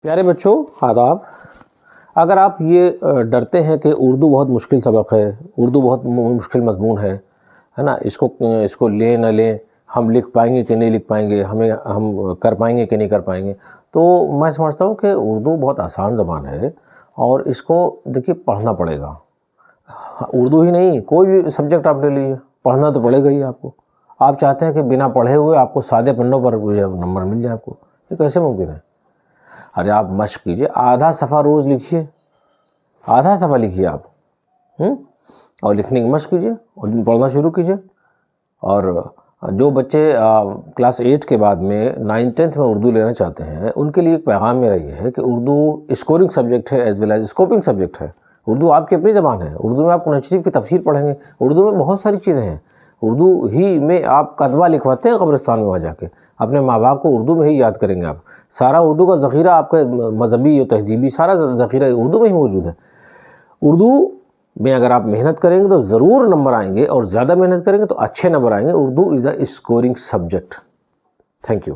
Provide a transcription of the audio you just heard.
پیارے بچوں آداب. اگر آپ یہ ڈرتے ہیں کہ اردو بہت مشکل سبق ہے، اردو بہت مشکل مضمون ہے نا، اس کو لیں نہ لیں، ہم لکھ پائیں گے کہ نہیں لکھ پائیں گے، ہم کر پائیں گے کہ نہیں کر پائیں گے، تو میں سمجھتا ہوں کہ اردو بہت آسان زبان ہے اور اس کو دیکھیے پڑھنا پڑے گا. اردو ہی نہیں، کوئی بھی سبجیکٹ آپ لے لیجیے، پڑھنا تو پڑے گا ہی آپ کو. آپ چاہتے ہیں کہ بنا پڑھے ہوئے آپ کو سادے پنوں پر نمبر مل جائے، آپ کو یہ کیسے ممکن ہے؟ ارے آپ مشق کیجئے، آدھا صفحہ روز لکھیے، آدھا صفحہ لکھیے آپ، اور لکھنے کی مشق کیجئے اور پڑھنا شروع کیجئے. اور جو بچے کلاس 8 کے بعد میں 9 10 میں اردو لینا چاہتے ہیں، ان کے لیے ایک پیغام میرا یہ ہے کہ اردو اسکورنگ سبجیکٹ ہے as well as scoping subject ہے. اردو آپ کی اپنی زبان ہے، اردو میں آپ قرآن شریف کی تفسیر پڑھیں گے، اردو میں بہت ساری چیزیں ہیں. اردو ہی میں آپ کتبہ لکھواتے ہیں قبرستان میں وہاں جا کے، اپنے ماں باپ کو اردو میں ہی یاد کریں گے آپ. سارا اردو کا ذخیرہ آپ کا مذہبی اور تہذیبی سارا ذخیرہ اردو میں ہی موجود ہے. اردو میں اگر آپ محنت کریں گے تو ضرور نمبر آئیں گے، اور زیادہ محنت کریں گے تو اچھے نمبر آئیں گے. اردو از اے اسکورنگ سبجیکٹ. Thank you.